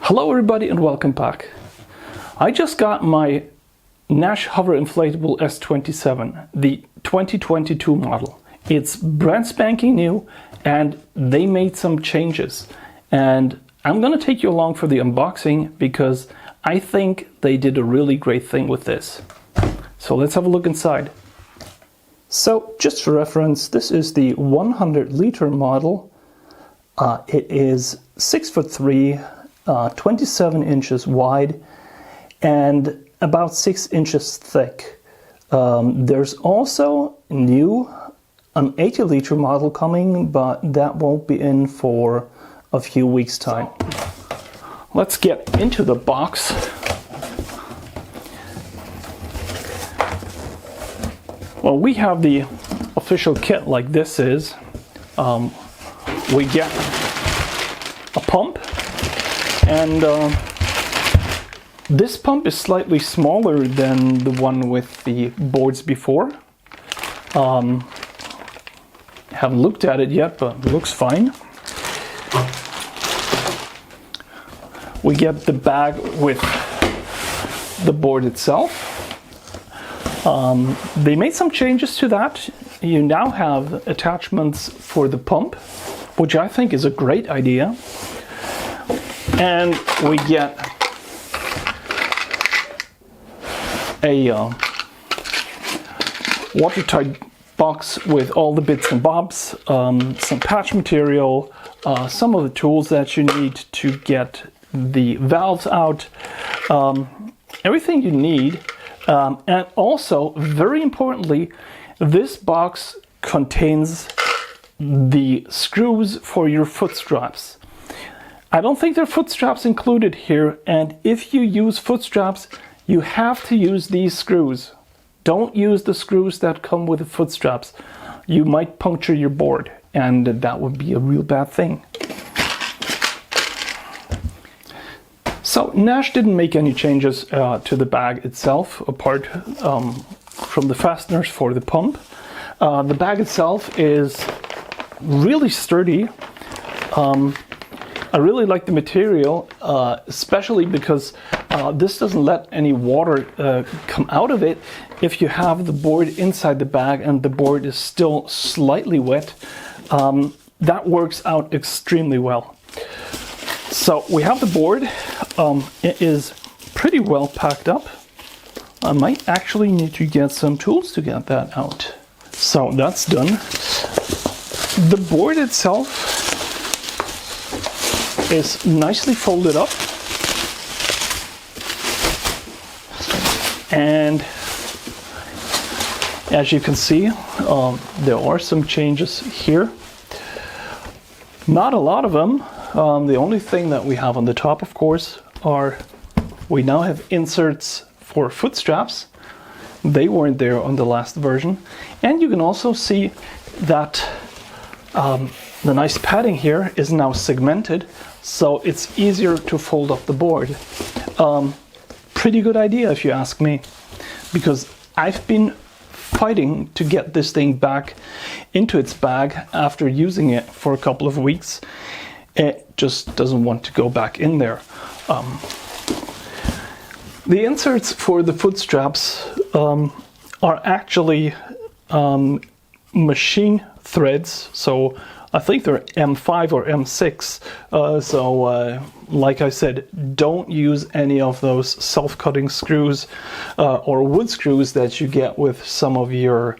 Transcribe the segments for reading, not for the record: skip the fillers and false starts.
Hello everybody and welcome back. I just got my Naish Hover Inflatable S27, the 2022 model. It's brand spanking new and they made some changes. And I'm gonna take you along for the unboxing because I think they did a really great thing with this. So let's have a look inside. So just for reference, this is the 100-liter model. It is 6'3", 27 inches wide and about 6 inches thick. There's also new an 80-liter model coming, but that won't be in for a few weeks' time. Let's get into the box. Well, we have the official kit like this is. We get a pump, and this pump is slightly smaller than the one with the boards before. Haven't looked at it yet, but it looks fine. We get the bag with the board itself. They made some changes to that. You now have attachments for the pump, which I think is a great idea. And we get a watertight box with all the bits and bobs, some patch material, some of the tools that you need to get the valves out, everything you need. And also, very importantly, this box contains the screws for your foot straps. I don't think there are foot straps included here, and if you use foot straps, you have to use these screws. Don't use the screws that come with the foot straps. You might puncture your board, and that would be a real bad thing. So Naish didn't make any changes to the bag itself, apart from the fasteners for the pump. The bag itself is really sturdy. I really like the material, especially because this doesn't let any water come out of it if you have the board inside the bag and the board is still slightly wet. That works out extremely well. So we have the board. It is pretty well packed up. I might actually need to get some tools to get that out. So that's done. The board itself is nicely folded up. And as you can see, there are some changes here. Not a lot of them. The only thing that we have on the top, of course, are we now have inserts for foot straps. They weren't there on the last version. And you can also see that the nice padding here is now segmented, so it's easier to fold up the board. Pretty good idea if you ask me, because I've been fighting to get this thing back into its bag after using it for a couple of weeks. It just doesn't want to go back in there. The inserts for the foot straps are actually machine threads, so I think they're M5 or M6. So like I said, don't use any of those self-cutting screws or wood screws that you get with some of your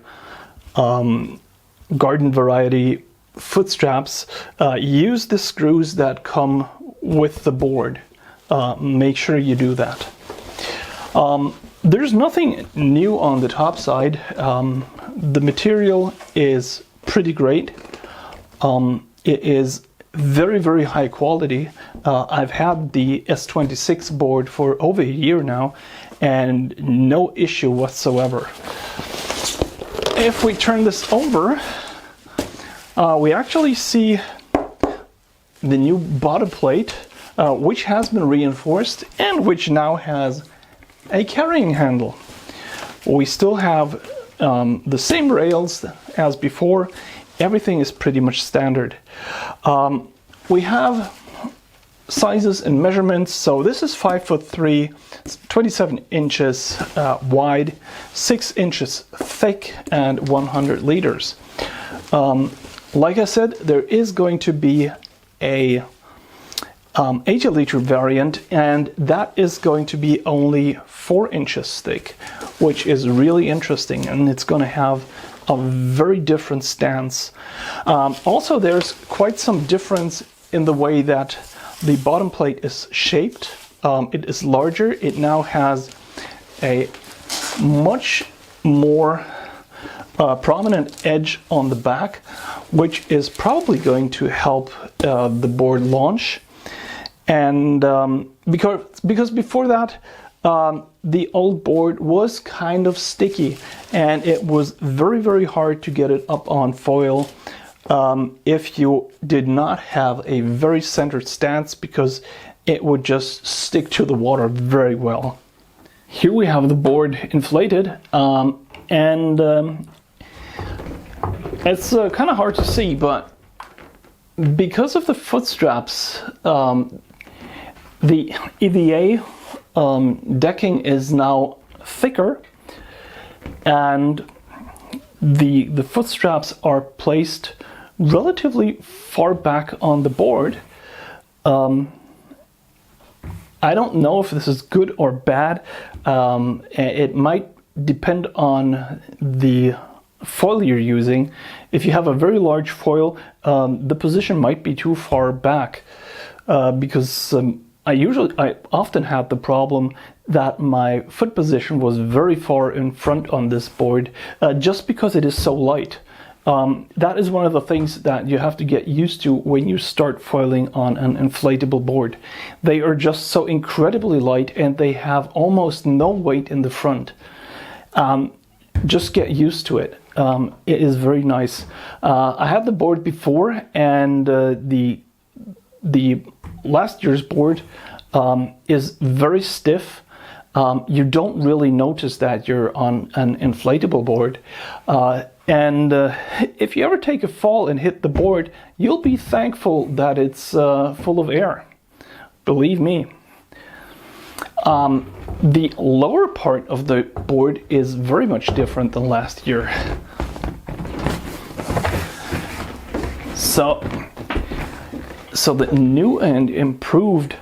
garden variety foot straps. Use the screws that come with the board. Make sure you do that. There's nothing new on the top side. The material is pretty great. It is very, very high quality. I've had the S26 board for over a year now and no issue whatsoever. If we turn this over, we actually see the new bottom plate, which has been reinforced and which now has a carrying handle. We still have the same rails as before. Everything is pretty much standard. We have sizes and measurements. So this is 5'3", 27 inches wide, 6 inches thick, and 100 liters. Like I said, there is going to be a 80 liter variant, and that is going to be only 4 inches thick, which is really interesting, and it's going to have a very different stance. Also, there's quite some difference in the way that the bottom plate is shaped. It is larger. It now has a much more prominent edge on the back, which is probably going to help the board launch. And because before that, the old board was kind of sticky, and it was very, very hard to get it up on foil if you did not have a very centered stance, because it would just stick to the water very well. Here we have the board inflated, and it's kind of hard to see, but because of the foot straps, the EVA decking is now thicker, and the foot straps are placed relatively far back on the board. I don't know if this is good or bad. It might depend on the foil you're using. If you have a very large foil, the position might be too far back, because I often had the problem that my foot position was very far in front on this board, just because it is so light. That is one of the things that you have to get used to when you start foiling on an inflatable board. They are just so incredibly light, and they have almost no weight in the front. Just get used to it. It is very nice. I had the board before, and the last year's board is very stiff. You don't really notice that you're on an inflatable board. And if you ever take a fall and hit the board, you'll be thankful that it's full of air. Believe me. The lower part of the board is very much different than last year. So the new and improved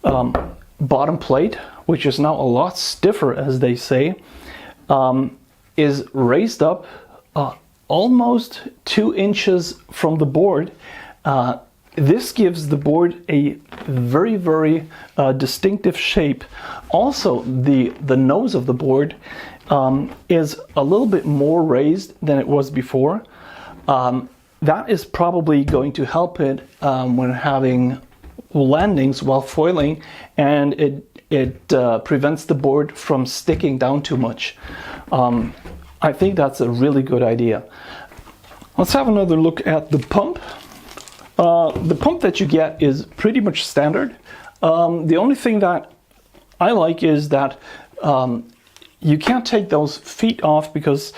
bottom plate, which is now a lot stiffer, as they say, is raised up almost 2 inches from the board. This gives the board a very, very distinctive shape. Also, the nose of the board is a little bit more raised than it was before. That is probably going to help it when having landings while foiling, and it prevents the board from sticking down too much. I think that's a really good idea. Let's have another look at the pump. The pump that you get is pretty much standard. The only thing that I like is that you can't take those feet off, because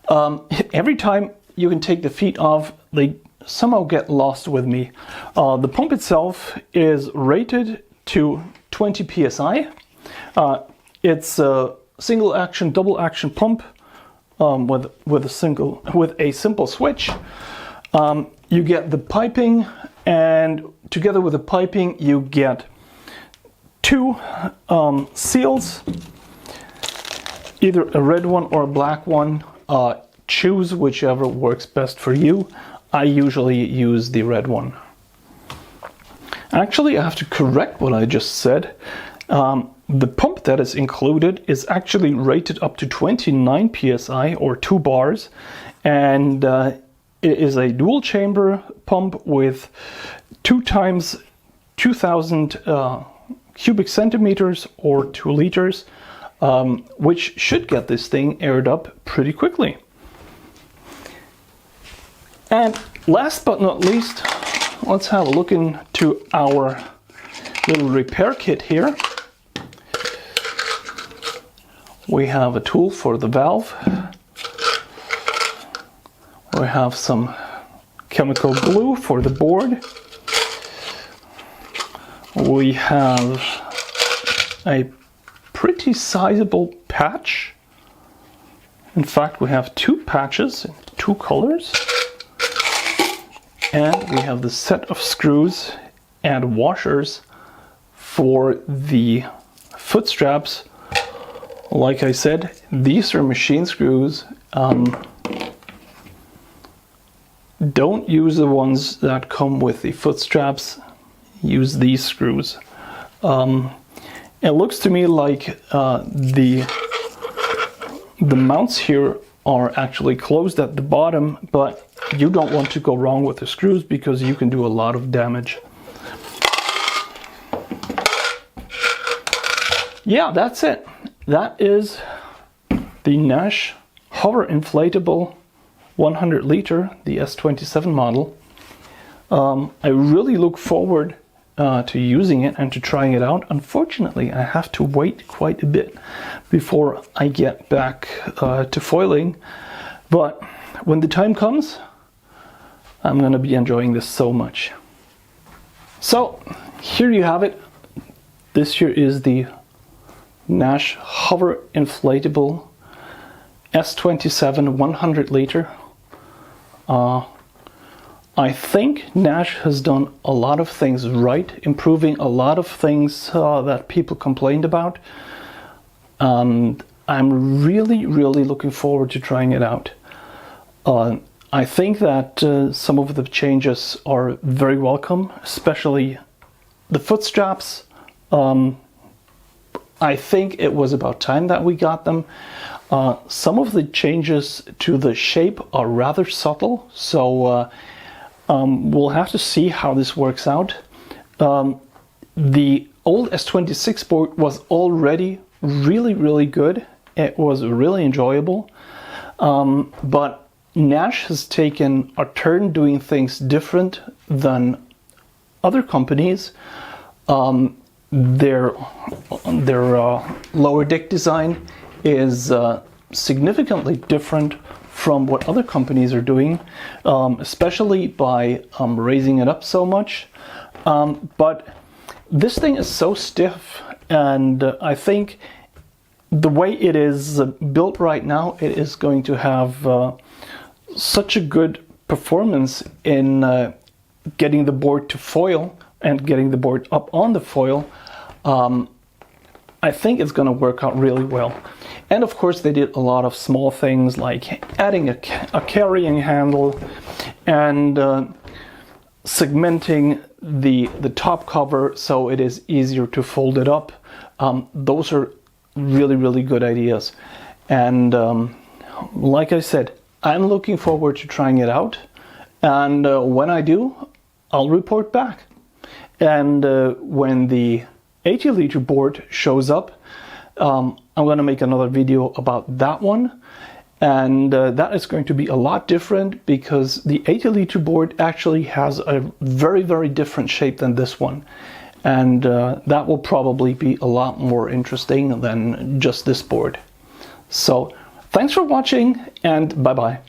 every time you can take the feet off, they somehow get lost with me. The pump itself is rated to 20 psi. It's a single action, double action pump with a simple switch. You get the piping, and together with the piping you get 2 seals, either a red one or a black one. Choose whichever works best for you. I usually use the red one. Actually, I have to correct what I just said. The pump that is included is actually rated up to 29 psi, or 2 bars, and it is a dual chamber pump with 2 times 2000 cubic centimeters, or 2 liters, which should get this thing aired up pretty quickly. And last but not least, let's have a look into our little repair kit here. We have a tool for the valve. We have some chemical glue for the board. we have a pretty sizable patch. In fact, we have two patches in two colors. And we have the set of screws and washers for the foot straps. Like I said, these are machine screws. Don't use the ones that come with the foot straps. Use these screws. It looks to me like the mounts here are actually closed at the bottom, but you don't want to go wrong with the screws because you can do a lot of damage. Yeah, that's it. That is the Naish Hover Inflatable 100 liter, the S27 model. I really look forward to using it and to trying it out. Unfortunately, I have to wait quite a bit before I get back to foiling, but when the time comes, I'm going to be enjoying this so much. So here you have it. This here is the Naish Hover Inflatable S27 100 liter. I think Naish has done a lot of things right, improving a lot of things that people complained about. I'm really looking forward to trying it out. I think that some of the changes are very welcome, especially the foot straps. I think it was about time that we got them. Some of the changes to the shape are rather subtle, so we'll have to see how this works out. The old S26 board was already really good. It was really enjoyable, but Naish has taken a turn doing things different than other companies. Their lower deck design is significantly different from what other companies are doing, especially by raising it up so much. But this thing is so stiff, and I think the way it is built right now, it is going to have such a good performance in getting the board to foil and getting the board up on the foil. I think it's going to work out really well. And of course they did a lot of small things like adding a carrying handle and segmenting the top cover so it is easier to fold it up. Those are really good ideas. And like I said, I'm looking forward to trying it out. And when I do, I'll report back. And when the 80 liter board shows up, I'm going to make another video about that one, and that is going to be a lot different because the 80 liter board actually has a very different shape than this one, and that will probably be a lot more interesting than just this board. So thanks for watching, and bye bye.